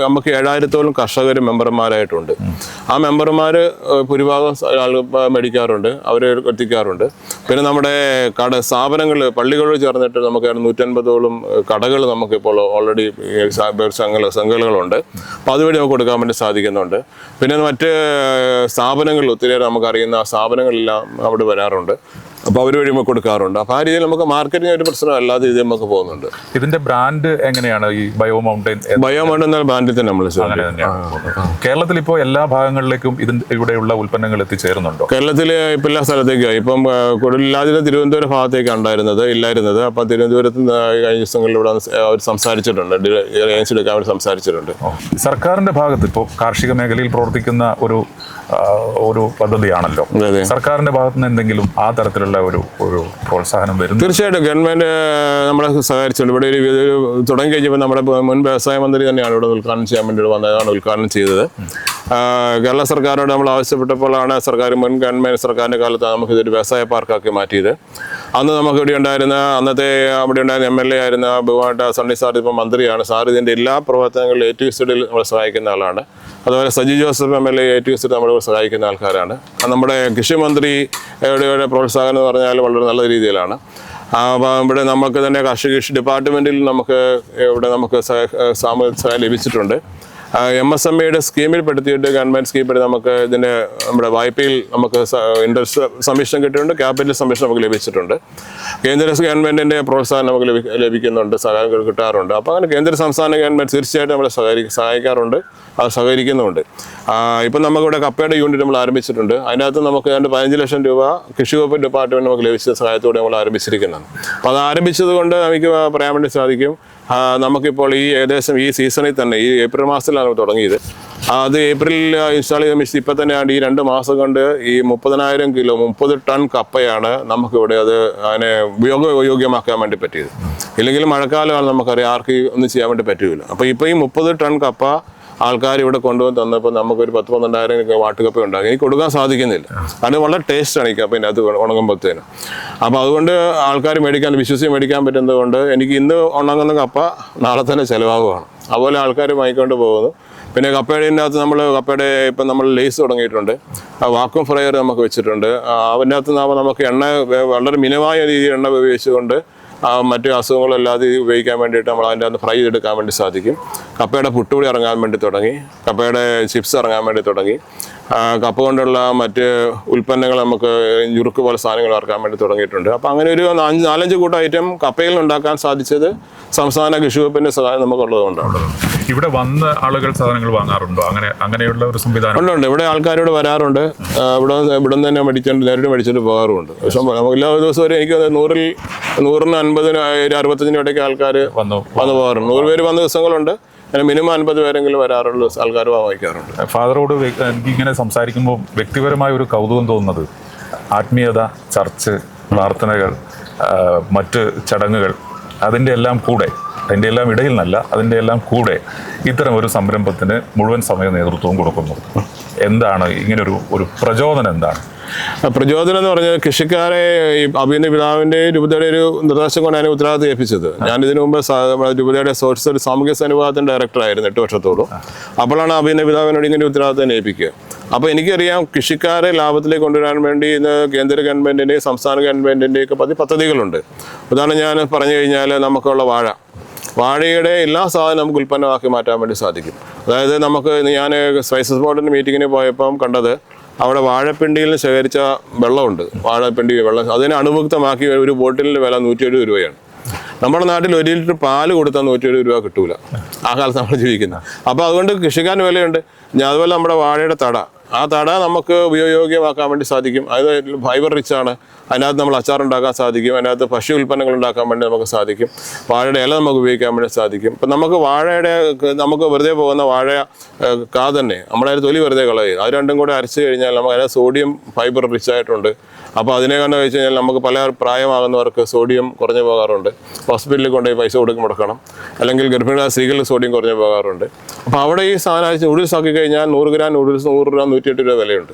7,000-ഓളം കർഷകർ മെമ്പർമാരായിട്ടുണ്ട്. ആ മെമ്പർമാർ ഭൂരിഭാഗം മേടിക്കാറുണ്ട്, അവർ എത്തിക്കാറുണ്ട്. പിന്നെ നമ്മുടെ സ്ഥാപനങ്ങൾ പള്ളികളോട് ചേർന്നിട്ട് നമുക്ക് 150ഓളം കടകൾ നമുക്കിപ്പോൾ ഓൾറെഡി സംഘങ്ങളുണ്ട്. അപ്പോൾ അതുവഴി നമുക്ക് കൊടുക്കാൻ വേണ്ടി സാധിക്കുന്നുണ്ട്. പിന്നെ മറ്റ് സ്ഥാപനങ്ങൾ ഒത്തിരിയേറെ നമുക്കറിയുന്ന ആ സ്ഥാപനങ്ങളെല്ലാം അവിടെ വരാറുണ്ട്. അപ്പോൾ അവർ വഴി നമുക്ക് കൊടുക്കാറുണ്ട്. അപ്പോൾ ആ രീതിയിൽ നമുക്ക് മാർക്കറ്റിംഗ് ഒരു പ്രശ്നം അല്ലാതെ രീതിയിൽ നമുക്ക് പോകുന്നുണ്ട്. ഇതിന്റെ ബ്രാൻഡ് എങ്ങനെയാണ്? ഈ ബയോ മൗണ്ടൻ എന്ന ബ്രാൻഡിൽ തന്നെ നമ്മൾ കേരളത്തിൽ ഇപ്പോൾ എല്ലാ ഭാഗങ്ങളിലേക്കും ഇവിടെയുള്ള ഉൽപ്പന്നങ്ങൾ എത്തിച്ചേരുന്നുണ്ടോ? കേരളത്തിൽ ഇപ്പം എല്ലാ സ്ഥലത്തേക്കും ഇപ്പം കൂടുതലാദ്യം തിരുവനന്തപുരം ഭാഗത്തേക്ക് ഇല്ലായിരുന്നത്. അപ്പം തിരുവനന്തപുരത്ത് കഴിഞ്ഞ ദിവസങ്ങളിലൂടെ അവർ സംസാരിച്ചിട്ടുണ്ട്, ഏജൻസി എടുക്കാൻ വേണ്ടി സംസാരിച്ചിട്ടുണ്ട്. സർക്കാരിന്റെ ഭാഗത്ത് ഇപ്പോൾ കാർഷിക മേഖലയിൽ പ്രവർത്തിക്കുന്ന ഒരു പദ്ധതിയാണല്ലോ. സർക്കാരിന്റെ ഭാഗത്ത് നിന്ന് എന്തെങ്കിലും ആ തരത്തിലുള്ള ഒരു പ്രോത്സാഹനം വരും? തീർച്ചയായിട്ടും ഗവൺമെന്റ് നമ്മളെ സഹകരിച്ചിട്ടുണ്ട്. ഇവിടെ ഒരു തുടങ്ങി കഴിഞ്ഞപ്പോൾ നമ്മുടെ മുൻ വ്യവസായ മന്ത്രി തന്നെയാണ് ഇവിടെ ഉദ്ഘാടനം ചെയ്യാൻ വേണ്ടി വന്നതാണ് ഉദ്ഘാടനം ചെയ്തത്. കേരള സർക്കാരോട് നമ്മൾ ആവശ്യപ്പെട്ടപ്പോഴാണ് മുൻ ഗവൺമെന്റ് സർക്കാരിന്റെ കാലത്ത് നമുക്കിതൊരു വ്യവസായ പാർക്കാക്കി മാറ്റിയത്. അന്ന് നമുക്ക് ഇവിടെ ഉണ്ടായിരുന്ന അവിടെ ഉണ്ടായിരുന്ന MLA ആയിരുന്ന ബഹുമാനപ്പെട്ട സണ്ണി സാർ ഇപ്പോൾ മന്ത്രിയാണ്. സാർ ഇതിൻ്റെ എല്ലാ പ്രവർത്തനങ്ങളിലും A to Z നമ്മളെ സഹായിക്കുന്ന ആളാണ്. അതുപോലെ Saji Joseph MLA A to Z നമ്മളെ സഹായിക്കുന്ന ആൾക്കാരാണ്. നമ്മുടെ കൃഷി മന്ത്രി പ്രോത്സാഹനം എന്ന് പറഞ്ഞാൽ വളരെ നല്ല രീതിയിലാണ്. ഇവിടെ നമുക്ക് തന്നെ കൃഷി ഡിപ്പാർട്ട്മെൻറ്റിൽ നമുക്ക് സഹായം ലഭിച്ചിട്ടുണ്ട്. MSMEയുടെ സ്കീമിൽ പെടുത്തിയിട്ട് ഗവൺമെൻറ് സ്കീമിൽ നമുക്ക് നമ്മുടെ വായ്പയിൽ നമുക്ക് ഇൻട്രസ്റ്റ് സംരക്ഷണം കിട്ടിയിട്ടുണ്ട്, ക്യാപിറ്റൽ സംരക്ഷണം നമുക്ക് ലഭിച്ചിട്ടുണ്ട്. കേന്ദ്ര ഗവൺമെൻറ്റിൻ്റെ പ്രോത്സാഹനം നമുക്ക് ലഭിക്കുന്നുണ്ട്, സഹായം കിട്ടാറുണ്ട്. അപ്പോൾ അങ്ങനെ കേന്ദ്ര സംസ്ഥാന ഗവൺമെൻറ് തീർച്ചയായിട്ടും നമ്മളെ സഹായിക്കാറുണ്ട്, അത് സഹകരിക്കുന്നുമുണ്ട്. ഇപ്പം നമുക്കിവിടെ കപ്പയുടെ യൂണിറ്റ് നമ്മൾ ആരംഭിച്ചിട്ടുണ്ട്. അതിനകത്ത് നമുക്ക് 15 ലക്ഷം രൂപ കൃഷി വകുപ്പ് ഡിപ്പാർട്ട്മെൻറ്റ് നമുക്ക് ലഭിച്ച സഹായത്തോടെ നമ്മൾ ആരംഭിച്ചിരിക്കുന്നതാണ്. അപ്പോൾ അത് ആരംഭിച്ചത് കൊണ്ട് നമുക്ക് പറയാൻ വേണ്ടി സാധിക്കും, നമുക്കിപ്പോൾ ഏകദേശം ഈ സീസണിൽ തന്നെ ഈ ഏപ്രിൽ മാസത്തിലാണ് തുടങ്ങിയത്. അത് ഏപ്രിലിൽ ഇൻസ്റ്റാൾ ചെയ്ത ഇപ്പം തന്നെ ഈ 2 മാസം കൊണ്ട് ഈ 30,000 കിലോ 30 ടൺ കപ്പയാണ് നമുക്കിവിടെ അതിനെ ഉപയോഗയോഗ്യമാക്കാൻ വേണ്ടി പറ്റിയത്. ഇല്ലെങ്കിൽ മഴക്കാലമാണ്, നമുക്കറിയാം, ആർക്കും ഒന്നും ചെയ്യാൻ വേണ്ടി പറ്റില്ല. അപ്പോൾ ഇപ്പോൾ ഈ 30 ടൺ കപ്പ ആൾക്കാർ ഇവിടെ കൊണ്ടുവന്ന് തന്നപ്പോൾ നമുക്കൊരു 10-12,000 വാട്ടുകപ്പ ഉണ്ടാകും. എനിക്ക് കൊടുക്കാൻ സാധിക്കുന്നില്ല. അത് വളരെ ടേസ്റ്റാണ് ഈ കപ്പ അത് ഉണങ്ങുമ്പോഴത്തേനും. അപ്പോൾ അതുകൊണ്ട് ആൾക്കാർ വിശ്വസിച്ച് മേടിക്കാൻ പറ്റുന്നത് കൊണ്ട് എനിക്ക് ഇന്ന് ഉണങ്ങുന്ന കപ്പ നാളെ തന്നെ ചിലവാകുകയാണ്. അതുപോലെ ആൾക്കാർ വാങ്ങിക്കൊണ്ട് പോകുന്നു. പിന്നെ കപ്പയുടെ കപ്പയുടെ ഇപ്പം നമ്മൾ ലേസ് തുടങ്ങിയിട്ടുണ്ട്, വാക്വം ഫ്രയർ നമുക്ക് വെച്ചിട്ടുണ്ട്. അതിൻ്റെ അകത്ത് നമുക്ക് എണ്ണ വളരെ മിതമായ രീതിയിൽ എണ്ണ ഉപയോഗിച്ചുകൊണ്ട് മറ്റ് അസുഖങ്ങളല്ലാതെ ഉപയോഗിക്കാൻ വേണ്ടിയിട്ട് നമ്മൾ അതിൻ്റെ അകത്ത് ഫ്രൈ ചെയ്തെടുക്കാൻ വേണ്ടി സാധിക്കും. കപ്പയുടെ പുട്ടുപൊടി ഇറങ്ങാൻ വേണ്ടി തുടങ്ങി, കപ്പയുടെ ചിപ്സ് ഇറങ്ങാൻ വേണ്ടി തുടങ്ങി. കപ്പ കൊണ്ടുള്ള മറ്റ് ഉൽപ്പന്നങ്ങൾ നമുക്ക് ഞുറുക്ക് പോലെ സാധനങ്ങൾ ഇറക്കാൻ വേണ്ടി തുടങ്ങിയിട്ടുണ്ട്. അപ്പോൾ അങ്ങനെ ഒരു 4-5 കൂട്ടം ഐറ്റം കപ്പയിൽ ഉണ്ടാക്കാൻ സാധിച്ചത് സംസ്ഥാന കൃഷി വകുപ്പിൻ്റെ സഹായം നമുക്കുള്ളത് കൊണ്ടാണ്. ഇവിടെ വന്ന് ആളുകൾ സാധനങ്ങൾ വാങ്ങാറുണ്ടോ? അങ്ങനെയുള്ള ഒരു സംവിധാനം ഉണ്ട്. ഇവിടെ ആൾക്കാരോട് വരാറുണ്ട്, ഇവിടെ നിന്ന് തന്നെ നേരിട്ട് മേടിച്ചിട്ട് പോകാറുമുണ്ട്. പക്ഷേ നമുക്ക് എല്ലാ ദിവസവും എനിക്ക് 100-ന് 50-ന് 65-ന് ഇടയ്ക്ക് ആൾക്കാർ വന്നു പോകാറുണ്ട്. 100 പേര് വന്ന ദിവസങ്ങളുണ്ട്. മിനിമം 50 പേരെങ്കിലും വരാറുള്ള ആൾക്കാർ വാങ്ങിക്കാറുണ്ട്. ഫാദറോട് എനിക്കിങ്ങനെ സംസാരിക്കുമ്പോൾ വ്യക്തിപരമായ ഒരു കൗതുകം തോന്നുന്നത്, ആത്മീയത, ചർച്ച്, പ്രാർത്ഥനകൾ, മറ്റ് ചടങ്ങുകൾ, അതിൻ്റെ എല്ലാം ഇടയിൽ നിന്നല്ല, അതിൻ്റെ എല്ലാം കൂടെ ഇത്തരം ഒരു സംരംഭത്തിന് മുഴുവൻ സമയ നേതൃത്വവും കൊടുക്കുന്നു. എന്താണ് ഇങ്ങനൊരു പ്രചോദനം? എന്താണ് പ്രചോദനം എന്ന് പറഞ്ഞാൽ കൃഷിക്കാരെ അഭിനന്ദ പിതാവിൻ്റെ രൂപതയുടെ ഒരു നിർദ്ദേശം കൊണ്ടാണ് ഉത്തരവാദിത്തം ഏൽപ്പിച്ചത്. ഞാനിതിനു മുമ്പ് രൂപതയുടെ ഒരു സാമൂഹ്യ സേവനവിഭാഗത്തിൻ്റെ ഡയറക്ടറായിരുന്നു 8 വർഷത്തോളം. അപ്പോഴാണ് അഭിനന്ദ പിതാവിനോട് ഇങ്ങനെ ഉത്തരവാദിത്തം ഏൽപ്പിക്കുക. അപ്പോൾ എനിക്കറിയാം കൃഷിക്കാരെ ലാഭത്തിലേക്ക് കൊണ്ടുവരാൻ വേണ്ടി ഇന്ന് കേന്ദ്ര ഗവൺമെൻറ്റിൻ്റെയും സംസ്ഥാന ഗവൺമെൻറ്റിൻ്റെയും ഒക്കെ പദ്ധതികളുണ്ട്. ഉദാഹരണം ഞാൻ പറഞ്ഞു കഴിഞ്ഞാൽ നമുക്കുള്ള വാഴയുടെ എല്ലാ സാധനവും നമുക്ക് ഉൽപ്പന്നമാക്കി മാറ്റാൻ വേണ്ടി സാധിക്കും. അതായത് ഞാൻ സ്പൈസസ് ബോർഡിൻ്റെ മീറ്റിങ്ങിന് പോയപ്പം കണ്ടത്, അവിടെ വാഴപ്പിണ്ടിയിൽ നിന്ന് ശേഖരിച്ച വെള്ളമുണ്ട്, വാഴപ്പിണ്ടി വെള്ളം, അതിനെ അണുമുക്തമാക്കി ഒരു ബോട്ടിലിൻ്റെ വില 170 രൂപയാണ്. നമ്മുടെ നാട്ടിൽ 1 ലിറ്റർ പാല് കൊടുത്താൽ 170 രൂപ കിട്ടൂല, ആ കാലത്ത് നമ്മൾ ജീവിക്കുന്നത്. അപ്പോൾ അതുകൊണ്ട് കൃഷിക്കാരന് വിലയുണ്ട്. അതുപോലെ നമ്മുടെ വാഴയുടെ ആ തട നമുക്ക് ഉപയോഗയോഗ്യമാക്കാൻ വേണ്ടി സാധിക്കും. അത് ഫൈബർ റിച്ചാണ്. അതിനകത്ത് നമ്മൾ അച്ചാറുണ്ടാക്കാൻ സാധിക്കും, അതിനകത്ത് ഭക്ഷ്യ ഉൽപ്പന്നങ്ങൾ ഉണ്ടാക്കാൻ വേണ്ടി നമുക്ക് സാധിക്കും. വാഴയുടെ ഇല നമുക്ക് ഉപയോഗിക്കാൻ വേണ്ടി സാധിക്കും. ഇപ്പം നമുക്ക് വെറുതെ പോകുന്ന വാഴ തന്നെ നമ്മുടെ തൊലി വെറുതെ കളയുക, അത് രണ്ടും കൂടെ അരച്ച് കഴിഞ്ഞാൽ നമുക്ക് അതിനകത്ത് സോഡിയം ഫൈബർ റിച്ച് ആയിട്ടുണ്ട്. അപ്പോൾ അതിനെ കണ്ടു വെച്ച് കഴിഞ്ഞാൽ നമുക്ക് പല പ്രായമാകുന്നവർക്ക് സോഡിയം കുറഞ്ഞു പോകാറുണ്ട്. ഹോസ്പിറ്റലിൽ കൊണ്ടുപോയി പൈസ മുടക്കണം, അല്ലെങ്കിൽ ഗർഭിണിയായ സ്ത്രീകൾക്ക് സോഡിയം കുറഞ്ഞു പോകാറുണ്ട്. അപ്പോൾ അവിടെ ഈ സാധനം നൂഡിൽസ് ആക്കി കഴിഞ്ഞാൽ 100 ഗ്രാം നൂഡിൽസ് 100 രൂപ 108 രൂപ വിലയുണ്ട്.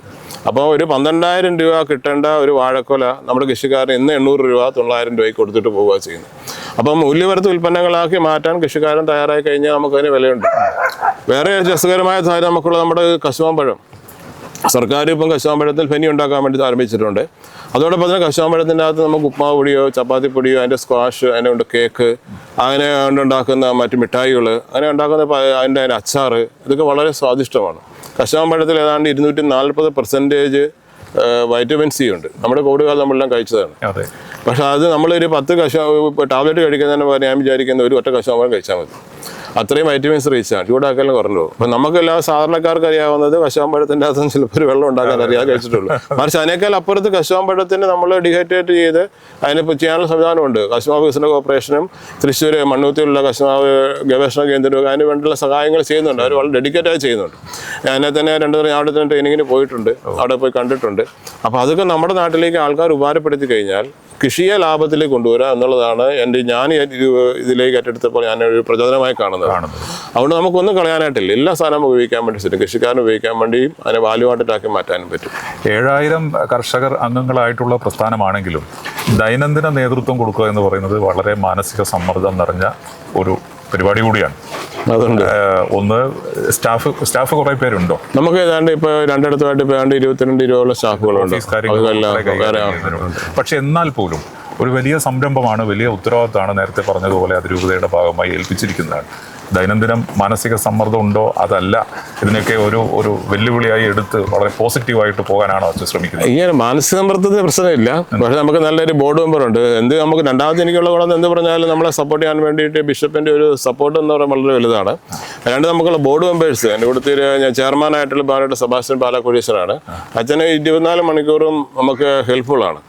അപ്പോൾ ഒരു 12,000 രൂപ കിട്ടേണ്ട ഒരു വാഴക്കൊല നമ്മുടെ കൃഷിക്കാരൻ ഇന്ന് 800 രൂപ 900 രൂപയ്ക്ക് കൊടുത്തിട്ട് പോവുക ചെയ്യുന്നത്. അപ്പം മൂല്യവർദ്ധിത ഉൽപ്പന്നങ്ങളാക്കി മാറ്റാൻ കൃഷിക്കാരൻ തയ്യാറായി കഴിഞ്ഞാൽ നമുക്കതിന് വിലയുണ്ട്. വേറെ രസകരമായ കാര്യം നമുക്കുള്ള നമ്മുടെ കശുമാമ്പഴം. സർക്കാർ ഇപ്പം കശുമാമ്പഴത്തിൽ ഫെനി ഉണ്ടാക്കാൻ വേണ്ടി ആരംഭിച്ചിട്ടുണ്ട്. അതോടൊപ്പം തന്നെ കശുമാമ്പഴത്തിൻ്റെ അകത്ത് നമുക്ക് ഉപ്മാവ് പൊടിയോ ചപ്പാത്തി പൊടിയോ അതിൻ്റെ സ്ക്വാഷ്, അതിനെ കൊണ്ട് കേക്ക്, അങ്ങനെ കൊണ്ടുണ്ടാക്കുന്ന മറ്റ് മിഠായികൾ, അങ്ങനെ ഉണ്ടാക്കുന്ന അതിൻ്റെ അച്ചാർ, ഇതൊക്കെ വളരെ സ്വാദിഷ്ടമാണ്. കശുമാമ്പഴത്തിൽ ഏതാണ്ട് 240% വൈറ്റമിൻ സി ഉണ്ട്. നമ്മുടെ കോവിഡ് കാലം നമ്മളെല്ലാം കഴിച്ചതാണ്. പക്ഷെ അത് നമ്മളൊരു 10 ടാബ്ലറ്റ് കഴിക്കുന്നതിന് പകരം ഞാൻ വിചാരിക്കുന്ന ഒരു ഒറ്റ കശുമാമ്പഴം കഴിച്ചാൽ മതി. അത്രയും വൈറ്റമിൻസ് റീച്ചാണ്. ചൂടാക്കലും കുറഞ്ഞു. അപ്പം നമുക്കെല്ലാം സാധാരണക്കാർക്ക് അറിയാവുന്നത് കശുമാമ്പഴത്തിൻ്റെ അകത്തും ചിലപ്പോൾ വെള്ളം ഉണ്ടാക്കാൻ അറിയാതെ കഴിച്ചിട്ടുള്ളൂ. മറിച്ച് അതിനേക്കാൾ അപ്പുറത്ത് കശുമാമ്പഴത്തിന് നമ്മൾ ഡീഹൈഡ്രേറ്റ് ചെയ്ത് അതിനിപ്പോൾ ചെയ്യാനുള്ള സംവിധാനമുണ്ട്. കശുമാവ് വികസന കോർപ്പറേഷനും തൃശ്ശൂർ മണ്ണൂത്തിലുള്ള കശുമാവ് ഗവേഷണ കേന്ദ്രവും അതിന് വേണ്ടിയുള്ള സഹായങ്ങൾ ചെയ്യുന്നുണ്ട്. അവർ വളരെ ഡെഡിക്കേറ്റായി ചെയ്യുന്നുണ്ട്. അതിനെ തന്നെ 2 ദിവസം അവിടെ തന്നെ ട്രെയിനിങ്ങിന് പോയിട്ടുണ്ട്, അവിടെ പോയി കണ്ടിട്ടുണ്ട്. അപ്പോൾ അതൊക്കെ നമ്മുടെ നാട്ടിലേക്ക് ആൾക്കാർ ഉപകാരപ്പെടുത്തി കഴിഞ്ഞാൽ കൃഷിയെ ലാഭത്തിലേക്ക് കൊണ്ടുവരിക എന്നുള്ളതാണ് ഞാൻ ഇതിലേക്ക് ഏറ്റെടുത്തപ്പോൾ ഞാനൊരു പ്രചോദനമായി കാണുന്നത്. അതുകൊണ്ട് നമുക്കൊന്നും കളയാനായിട്ടില്ല. എല്ലാ സാധനവും ഉപയോഗിക്കാൻ വേണ്ടി പറ്റും. കൃഷിക്കാരന് ഉപയോഗിക്കാൻ വേണ്ടിയും അതിനെ വാല്യുവായിട്ടാക്കി മാറ്റാനും പറ്റും. 7000 കർഷകർ അംഗങ്ങളായിട്ടുള്ള പ്രസ്ഥാനമാണെങ്കിലും ദൈനംദിന നേതൃത്വം കൊടുക്കുക എന്ന് പറയുന്നത് വളരെ മാനസിക സമ്മർദ്ദം നിറഞ്ഞ ഒരു പരിപാടി കൂടിയാണ്. അതുകൊണ്ട് ഒന്ന് സ്റ്റാഫ് കുറെ പേരുണ്ടോ? നമുക്ക് ഏതാണ്ട് ഇപ്പോൾ രണ്ടിടത്തുമായിട്ട് ഇപ്പോൾ 22 സ്റ്റാഫുകളുണ്ട്. പക്ഷെ എന്നാൽ പോലും ഒരു വലിയ സംരംഭമാണ്, വലിയ ഉത്തരവാദിത്തമാണ്. നേരത്തെ പറഞ്ഞതുപോലെ അതിരൂപതയുടെ ഭാഗമായി ഏൽപ്പിച്ചിരിക്കുന്നതാണ്. ദൈനംദിനം മാനസിക സമ്മർദ്ദം ഉണ്ടോ? അതല്ല, ഇതിനൊക്കെ ഒരു വെല്ലുവിളിയായി എടുത്ത് വളരെ പോസിറ്റീവായിട്ട് പോകാനാണോ ശ്രമിക്കുന്നത്? ഇങ്ങനെ മാനസിക സമ്മർദ്ദത്തിന് പ്രശ്നമില്ല. പക്ഷേ നമുക്ക് നല്ലൊരു ബോർഡ് മെമ്പറുണ്ട്. നമുക്ക് രണ്ടാമത് എനിക്കുള്ള ഗുണം എന്ത് പറഞ്ഞാലും നമ്മളെ സപ്പോർട്ട് ചെയ്യാൻ വേണ്ടിയിട്ട് ബിഷപ്പിൻ്റെ ഒരു സപ്പോർട്ട് എന്ന് പറയുന്നത് വളരെ വലുതാണ്. രണ്ട് നമുക്കുള്ള ബോർഡ് മെമ്പേഴ്സ്, എൻ്റെ കൂട്ടത്തിൽ ഞാൻ ചെയർമാനായിട്ടുള്ള ബാലയുടെ സെബാസ്റ്റ്യൻ പാലാക്കുഴീശ്വരാണ്. അച്ഛന് 24 മണിക്കൂറും നമുക്ക് ഹെൽപ്ഫുള്ളാണ്.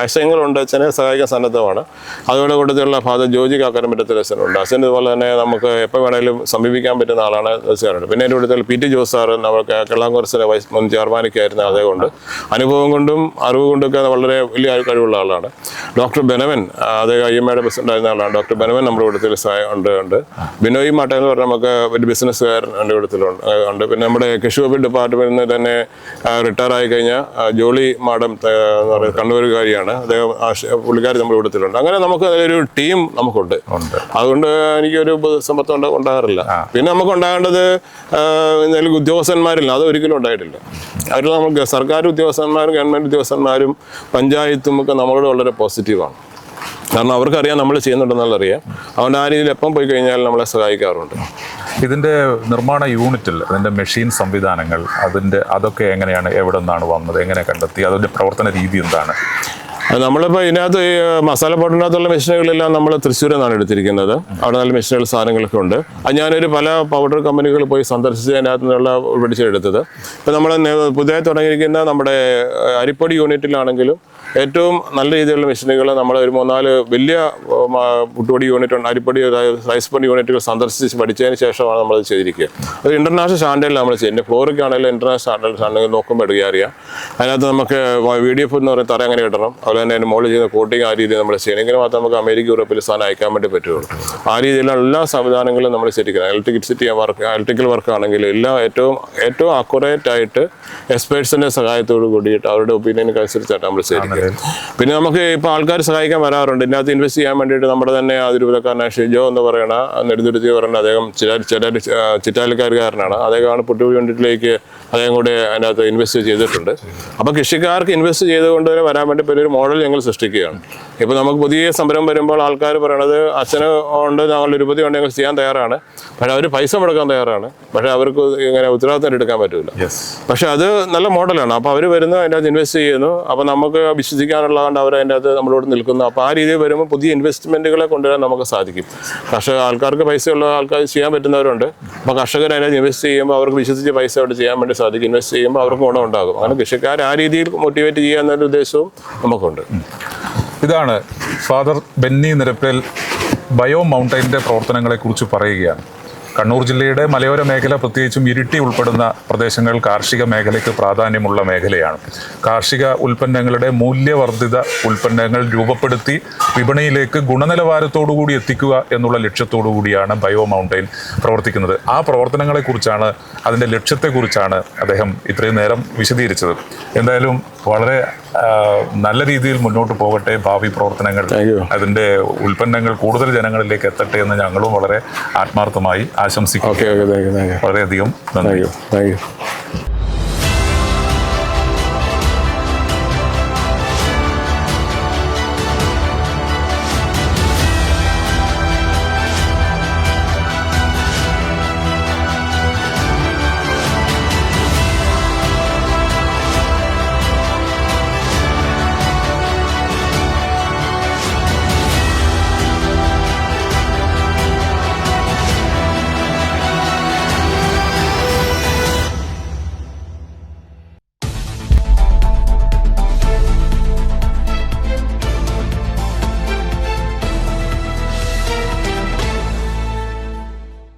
ആശയങ്ങളുണ്ട്, അച്ഛനെ സഹായിക്കാൻ സന്നദ്ധമാണ്. അതുകൊണ്ട് കൂട്ടത്തിലുള്ള ഫാദർ ജോജി കാക്കരമ്പറ്റത്തിൽ അച്ഛനുണ്ട്. അച്ഛൻ ഇതുപോലെ തന്നെ നമുക്ക് എപ്പോൾ വേണേലും സമീപിക്കാൻ പറ്റുന്ന ആളാണ് തീർച്ചയായിട്ടും. പിന്നെ എൻ്റെ കൂടുതൽ പി ടി ജോസ് സാറ് നമുക്ക് കേരള കോൺഗ്രസിലെ മുൻ ചെയർമാനൊക്കെയായിരുന്ന അദ്ദേഹം കൊണ്ട് അനുഭവം കൊണ്ടും അറിവ് കൊണ്ടൊക്കെ വളരെ വലിയ കഴിവുള്ള ആളാണ്. ഡോക്ടർ ബെനവൻ, അദ്ദേഹം IMAയുടെ പ്രസിഡന്റ് ആയിരുന്ന ആളാണ്. ഡോക്ടർ ബെനവൻ നമ്മുടെ കൂട്ടത്തിൽ ഉണ്ട്. ബിനോയ് മാട്ട എന്ന് പറഞ്ഞാൽ നമുക്ക് ഒരു ബിസിനസ്സുകാരൻ എൻ്റെ കൂട്ടത്തിലുണ്ട്. പിന്നെ നമ്മുടെ കൃഷി ഡിപ്പാർട്ട്മെന്റിൽ നിന്ന് തന്നെ റിട്ടയർ ആയി കഴിഞ്ഞാൽ ജോളി മാഡം എന്ന് പറയുന്നത് കണ്ണൂരുകാരിയാണ്. അദ്ദേഹം പുള്ളിക്കാരി നമ്മുടെ കൂട്ടത്തിലുണ്ട്. അങ്ങനെ നമുക്ക് ഒരു ടീം നമുക്കുണ്ട്. അതുകൊണ്ട് എനിക്കൊരു സമ്പത്ത് ഉണ്ടാകാറില്ല. പിന്നെ നമുക്ക് ഉണ്ടാകേണ്ടത് ഉദ്യോഗസ്ഥന്മാരില്ല, അത് ഒരിക്കലും ഉണ്ടായിട്ടില്ല. അവർ നമുക്ക് സർക്കാർ ഉദ്യോഗസ്ഥന്മാരും ഗവൺമെൻറ് ഉദ്യോഗസ്ഥന്മാരും പഞ്ചായത്തും ഒക്കെ നമ്മളോട് വളരെ പോസിറ്റീവാണ്. കാരണം അവർക്കറിയാം നമ്മൾ ചെയ്യുന്നുണ്ടെന്നുള്ളറിയാം. അതുകൊണ്ട് ആ രീതിയിൽ എപ്പം പോയി കഴിഞ്ഞാൽ നമ്മളെ സഹായിക്കാറുണ്ട്. ഇതിൻ്റെ നിർമ്മാണ യൂണിറ്റിൽ അതിൻ്റെ മെഷീൻ സംവിധാനങ്ങൾ അതൊക്കെ എങ്ങനെയാണ്, എവിടെ നിന്നാണ് വന്നത്, എങ്ങനെ കണ്ടെത്തി, അതിൻ്റെ പ്രവർത്തന രീതി എന്താണ്? നമ്മളിപ്പോൾ ഇതിനകത്ത് ഈ മസാല പൗഡറിനകത്തുള്ള മെഷീനുകളെല്ലാം നമ്മൾ തൃശ്ശൂരിൽ നിന്നാണ് എടുത്തിരിക്കുന്നത്. അവിടെ നല്ല മെഷീനുകൾ സാധനങ്ങളൊക്കെ ഉണ്ട്. അത് ഞാനൊരു പല പൗഡർ കമ്പനികളിൽ പോയി സന്ദർശിച്ച് അതിനകത്ത് നിന്നുള്ള പിടിച്ചെടുത്തത്. ഇപ്പം നമ്മൾ പുതിയതായി തുടങ്ങിയിരിക്കുന്ന നമ്മുടെ അരിപ്പൊടി യൂണിറ്റിലാണെങ്കിലും ഏറ്റവും നല്ല രീതിയിലുള്ള മെഷീനുകൾ നമ്മൾ ഒരു 3-4 വലിയ പുട്ടുപൊടി യൂണിറ്റ് ഉണ്ട്, അരിപ്പൊടി റൈസ് പൊടി യൂണിറ്റുകൾ സന്ദർശിച്ച് പഠിച്ചതിന് ശേഷമാണ് നമ്മളത് ചെയ്തിരിക്കുക. അത് ഇൻ്റർനാഷണൽ സ്റ്റാൻഡേർഡിൽ നമ്മൾ ചെയ്യുന്നത്. ഫ്ലോറിക്ക് ആണെങ്കിലും ഇൻ്റർനാഷണൽ സ്റ്റാൻഡേർഡ് നോക്കുമ്പോൾ അറിയാം. അതിനകത്ത് നമുക്ക് VDF എന്ന് പറയുന്ന തറ അങ്ങനെ കിട്ടണം. അതുപോലെ തന്നെ അതിന് മുകളിൽ ചെയ്യുന്ന കോട്ടിങ് ആ രീതിയിൽ നമ്മൾ ചെയ്യണം. എങ്കിൽ മാത്രമേ നമുക്ക് അമേരിക്ക, യൂറോപ്പിൽ സാധനം അയക്കാൻ വേണ്ടി പറ്റുള്ളൂ. ആ രീതിയിലുള്ള എല്ലാ സംവിധാനങ്ങളും നമ്മൾ ശരിക്കണം. ഇലക്ട്രിക്കൽ വർക്ക് ആണെങ്കിലും എല്ലാം ഏറ്റവും അക്യുറേറ്റ് ആയിട്ട് എക്സ്പേർട്സിൻ്റെ സഹായത്തോട് കൂടിയിട്ട് അവരുടെ ഒപ്പീനിയനൊക്കെ അനുസരിച്ചായിട്ട് നമ്മൾ ശരിക്കും. പിന്നെ നമുക്ക് ഇപ്പോൾ ആൾക്കാർ സഹായിക്കാൻ വരാറുണ്ട്. ഇതിനകത്ത് ഇൻവെസ്റ്റ് ചെയ്യാൻ വേണ്ടിയിട്ട് നമ്മുടെ തന്നെ അതിരൂപതക്കാരനായ ഷിജോ എന്ന് പറയുന്ന നെടുതുരുത്തി പറയുന്നത് അദ്ദേഹം ചിറ്റാലിക്കാരുകാരനാണ്. അദ്ദേഹമാണ് പുട്ടുപൊടി യൂണിറ്റിലേക്ക് അദ്ദേഹം കൂടെ അതിനകത്ത് ഇൻവെസ്റ്റ് ചെയ്തിട്ടുണ്ട്. അപ്പോൾ കൃഷിക്കാർക്ക് ഇൻവെസ്റ്റ് ചെയ്തുകൊണ്ട് തന്നെ വരാൻ വേണ്ടി ഒരു മോഡൽ ഞങ്ങൾ സൃഷ്ടിക്കുകയാണ്. ഇപ്പോൾ നമുക്ക് പുതിയ സംരംഭം വരുമ്പോൾ ആൾക്കാർ പറയണത് അച്ഛന് കൊണ്ട് ഞങ്ങൾ രൂപത്തിൽ കൊണ്ട് ഞങ്ങൾ ചെയ്യാൻ തയ്യാറാണ്, പക്ഷേ അവർ പൈസ മുടക്കാൻ തയ്യാറാണ്, പക്ഷേ അവർക്ക് ഇങ്ങനെ ഉത്തരവാദിത്തം എടുക്കാൻ പറ്റില്ല. പക്ഷേ അത് നല്ല മോഡലാണ്. അപ്പോൾ അവർ വരുന്നു, അതിൻ്റെ അകത്ത് ഇൻവെസ്റ്റ് ചെയ്യുന്നു. അപ്പോൾ നമുക്ക് വിശ്വസിക്കാനുള്ളതുകൊണ്ട് അവർ അതിൻ്റെ അകത്ത് നമ്മളോട് നിൽക്കുന്നു. അപ്പോൾ ആ രീതിയിൽ വരുമ്പോൾ പുതിയ ഇൻവെസ്റ്റ്മെൻറ്റുകളെ കൊണ്ടുവരാൻ നമുക്ക് സാധിക്കും. ആൾക്കാർക്ക് പൈസയുള്ള ആൾക്കാർ ചെയ്യാൻ പറ്റുന്നവരുണ്ട്. അപ്പോൾ കർഷകർ അതിനകത്ത് ഇൻവെസ്റ്റ് ചെയ്യുമ്പോൾ അവർക്ക് വിശ്വസിച്ച് പൈസ അവിടെ ചെയ്യാൻ വേണ്ടി സാധിക്കും. ഇൻവെസ്റ്റ് ചെയ്യുമ്പോൾ അവർക്ക് ഗുണം ഉണ്ടാകും. അങ്ങനെ കൃഷിക്കാർ ആ രീതിയിൽ മോട്ടിവേറ്റ് ചെയ്യുക എന്നൊരു ഉദ്ദേശവും നമുക്കുണ്ട്. ഇതാണ് ഫാദർ ബെന്നി നിരപ്പേൽ ബയോ മൗണ്ടൈൻ്റെ പ്രവർത്തനങ്ങളെക്കുറിച്ച് പറയുകയാണ്. കണ്ണൂർ ജില്ലയുടെ മലയോര മേഖല, പ്രത്യേകിച്ചും ഇരിട്ടി ഉൾപ്പെടുന്ന പ്രദേശങ്ങൾ കാർഷിക മേഖലയ്ക്ക് പ്രാധാന്യമുള്ള മേഖലയാണ്. കാർഷിക ഉൽപ്പന്നങ്ങളുടെ മൂല്യവർദ്ധിത ഉൽപ്പന്നങ്ങൾ രൂപപ്പെടുത്തി വിപണിയിലേക്ക് ഗുണനിലവാരത്തോടുകൂടി എത്തിക്കുക എന്നുള്ള ലക്ഷ്യത്തോടു കൂടിയാണ് ബയോ മൗണ്ടെയിൻ പ്രവർത്തിക്കുന്നത്. ആ പ്രവർത്തനങ്ങളെക്കുറിച്ചാണ്, അതിൻ്റെ ലക്ഷ്യത്തെക്കുറിച്ചാണ് അദ്ദേഹം ഇത്രയും നേരം വിശദീകരിച്ചത്. എന്തായാലും വളരെ നല്ല രീതിയിൽ മുന്നോട്ട് പോകട്ടെ ഭാവി പ്രവർത്തനങ്ങൾ. അതിൻ്റെ ഉൽപ്പന്നങ്ങൾ കൂടുതൽ ജനങ്ങളിലേക്ക് എത്തട്ടെ എന്ന് ഞങ്ങളും വളരെ ആത്മാർത്ഥമായി ആശംസിക്കുന്നു. വളരെയധികം നന്ദി.